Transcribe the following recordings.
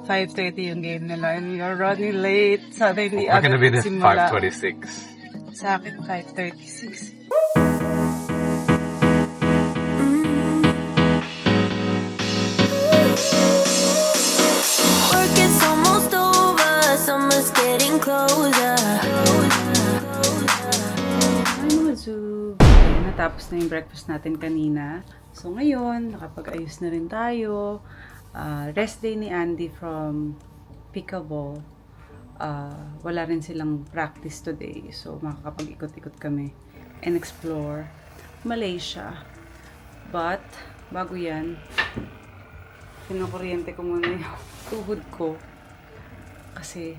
5:30 yung game nila and you're running late. Sana hindi We're gonna be agad there simula. 5:26. Sa akin, 5:36. Work is almost over, summer's getting closer. Hi mga Zub! Okay, natapos na yung breakfast natin kanina. So ngayon, nakapag-ayos na rin tayo. Rest day ni Andy from pickleball. Wala rin silang practice today. So makakapag-ikot-ikot kami and explore Malaysia. But, bago yan, kinukuryente ko muna yung tuhod ko. Kasi,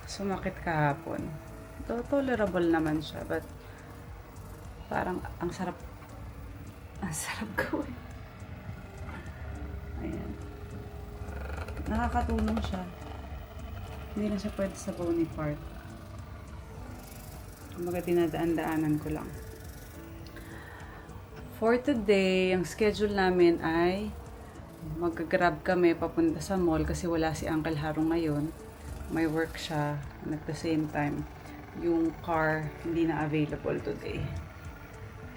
sumakit kahapon. Tolerable naman siya, but parang ang sarap gawin. Ayan. Nakakatulong siya. Hindi na siya pwede sa bony part. Kumbaga dinadaan-daanan ko lang. For today, ang schedule namin ay mag-grab kami papunta sa mall kasi wala si Uncle Harong ngayon. May work siya and at the same time, yung car hindi na available today.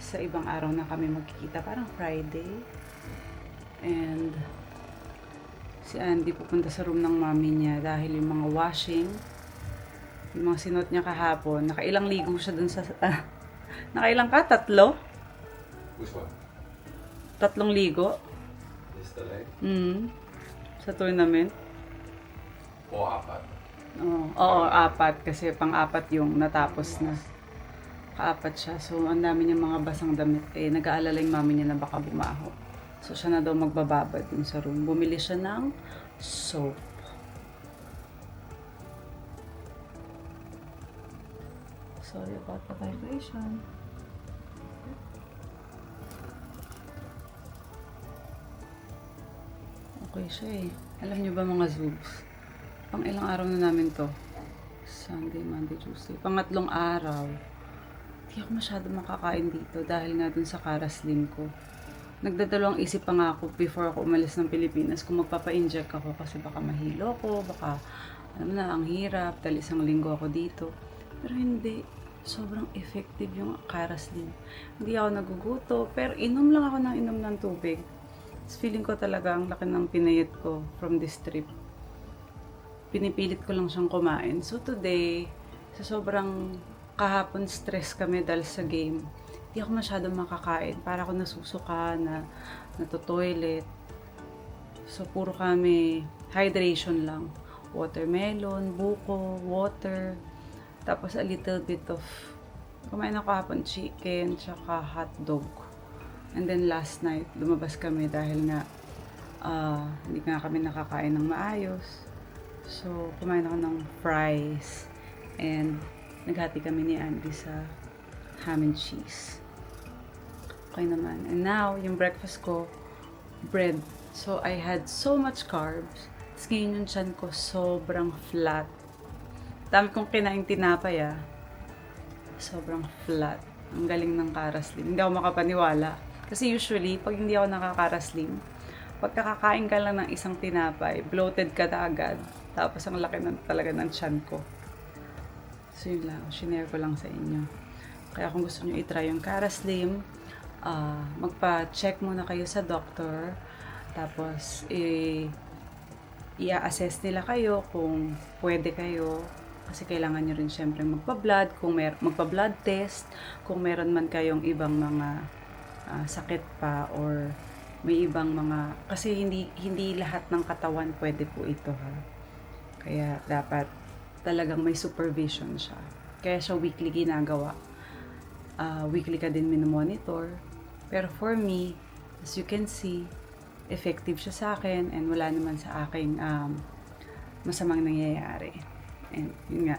Sa ibang araw na kami magkikita, parang Friday. And si Andy pupunta sa room ng mami niya dahil yung mga washing, yung mga sinuot niya kahapon, nakailang ligo siya dun sa... nakailang ka? 3? Which one? 3 ligo? This the leg? Sa tournament. O apat? Oo, 4 kasi pang-4 yung natapos na. Ka-4 siya. So, ang dami niya mga basang damit. Nag-aalala yung mami niya na baka bumaho. So, siya na daw magbababad dun sa room. Bumili siya ng soap. Sorry about the vibration. Okay siya eh. Alam niyo ba mga Zoobs? Pang ilang araw na namin to? Sunday, Monday, Tuesday. Pangatlong araw. Hindi ako masyado makakain dito dahil nga dun sa Karaslim ko. Nagdadalawang isip pa nga ako before ako umalis ng Pilipinas kung magpapa-inject ako kasi baka mahilo ko, baka alam na, ang hirap, dahil 1 linggo ako dito. Pero hindi. Sobrang effective yung Karaslim. Hindi ako naguguto, pero inom lang ako ng tubig. Feeling ko talaga ang laki ng pinayat ko from this trip. Pinipilit ko lang siyang kumain. So today, sa sobrang kahapon stress kami dahil sa game, hindi ako masyadong makakain. Para ako nasusuka, natotoilet. So puro kami hydration lang. Watermelon, buko, water. Tapos a little bit of, kumain ako kahapon chicken, tsaka hotdog. And then last night, lumabas kami dahil nga hindi nga kami nakakain ng maayos. So, kumain ako ng fries. And naghati kami ni Andy sa ham and cheese. Okay naman. And now, yung breakfast ko, bread. So, I had so much carbs. Tapos ngayon yung tiyan ko sobrang flat. Dami kong kinaing tinapay sobrang flat. Ang galing ng Karaslim. Hindi ako makapaniwala. Kasi usually, pag hindi ako nakakaraslim, pag kakakain ka lang ng isang tinapay, bloated ka na agad. Tapos ang laki talaga ng tiyan ko. So yun lang, shinare ko lang sa inyo. Kaya kung gusto nyo itry yung Karaslim, magpa-check muna kayo sa doctor. Tapos, i-assess nila kayo kung pwede kayo. Kasi kailangan nyo rin syempre magpa-blood, magpa-blood test, kung meron man kayong ibang mga sakit pa or may ibang mga, kasi hindi lahat ng katawan pwede po ito Kaya dapat talagang may supervision siya. Kaya siya weekly ginagawa. Weekly ka din minomonitor. Pero for me, as you can see, effective siya sa akin and wala naman sa aking masamang nangyayari. And yun nga,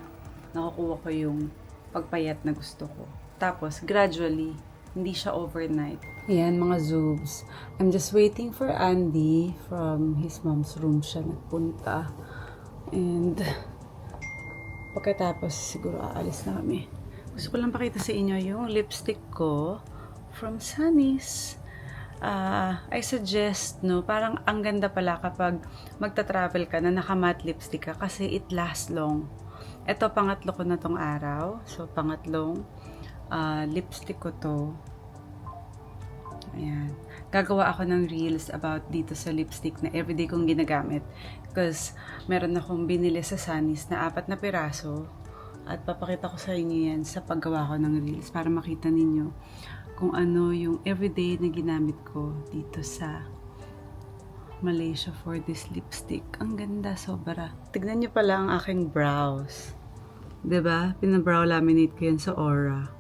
nakukuha ko yung pagpayat na gusto ko. Tapos, gradually, hindi siya overnight. Ayan, mga Zoobs. I'm just waiting for Andy from his mom's room siya nagpunta. And, pagkatapos, siguro aalis na kami. Gusto ko lang pakita sa inyo yung lipstick ko from Sunny's. I suggest, no, parang ang ganda pala kapag magta-travel ka na naka-matte lipstick ka kasi it lasts long. Ito, pangatlo ko na tong araw. So, pangatlong lipstick ko to. Ayan. Gagawa ako ng reels about dito sa lipstick na everyday kong ginagamit. Because meron akong binili sa Sunny's na 4 na piraso. At papakita ko sa inyo yan sa paggawa ko ng reels para makita ninyo kung ano yung everyday na ginamit ko dito sa Malaysia for this lipstick. Ang ganda, sobra. Tignan nyo pala ang aking brows. 'Di ba? Pinabrow laminate ko yan sa Aura.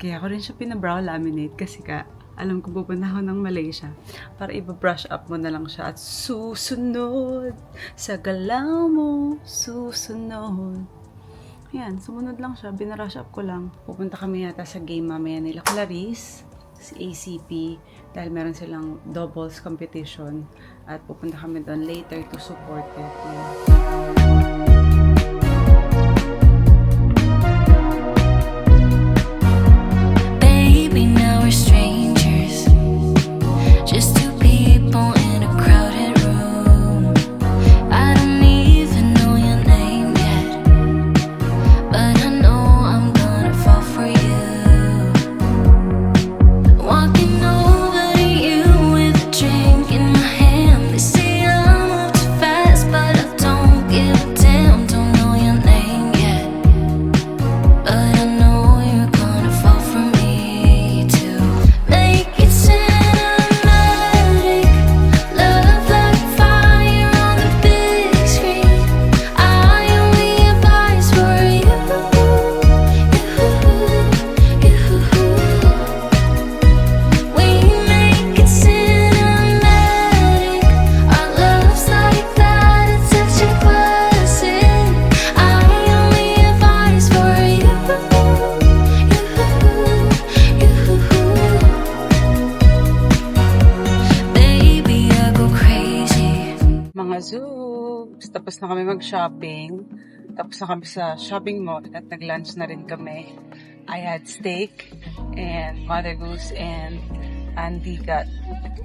Kaya ako rin siya pinabrow laminate kasi alam ko pupunta ako ng Malaysia para i-brush up mo na lang siya at susunod sa galaw mo, susunod. Ayan, sumunod lang siya. Binarush up ko lang. Pupunta kami yata sa game mamaya nila Clarice, si ACP, dahil meron silang doubles competition. At pupunta kami doon later to support it. Baby, now we're strangers. Just two people in a crowded room. I don't even know your name yet, but I know I'm gonna fall for you. Walking over to you with a drink in my hand. They say I move too fast, but I don't give a damn. Don't know your name yet, but I know you're gonna fall for me too. Make it cinematic, love like fire on the big screen. I only advise for you, We make it cinematic. Our love's like that, it's such a classic. I only advise for you, Baby, I go crazy. Mga Zoops, tapos na kami mag-shopping. Tapos na kami sa shopping mall at nag-lunch na rin kami. I had steak and Mother Goose and Andy got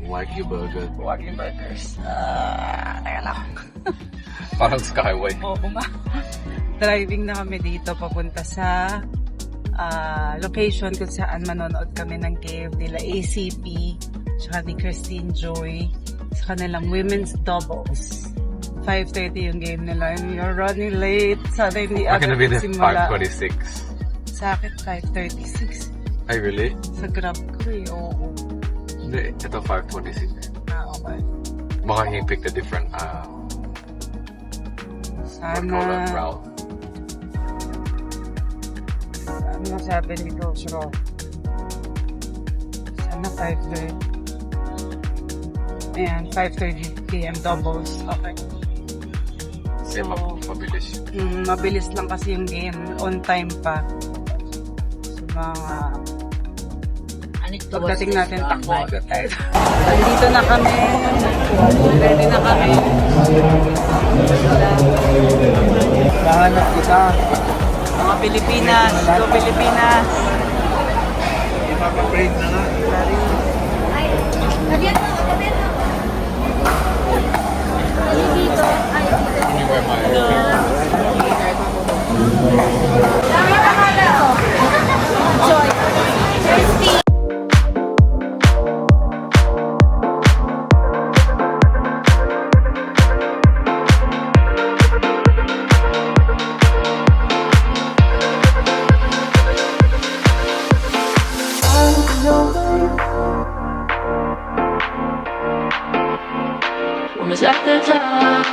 Wagyu burger. Wagyu burgers. Kaya lang. Parang Skyway. Oo nga. Driving na kami dito papunta sa location kung saan manonood kami ng game nila ACP tsaka ni Christine Joy sa kanilang women's doubles. 5:30 yung game nila and we are running late. Sana hindi We're gonna be there simula. 5:26. Sa akin 5:36. Ay, really? Sa Grab ko eh. Oo. Hindi, ito 5:26. Okay. Baka he picked a different, what do you call that, Sana. route. Ano sabi ni Coach Ro? Sana 5:30. Ayan, 5:30 p.m. doubles. Okay. Kasi mabilis yun. Mabilis lang kasi yung game. On time pa. So, mga pagdating natin takbo agad tayo. Nandito na kami. Ready na kami. Nahanap kita. Mga Pilipinas. Go Pilipinas. Ipapapray na nga. Anywhere my Almost at the time.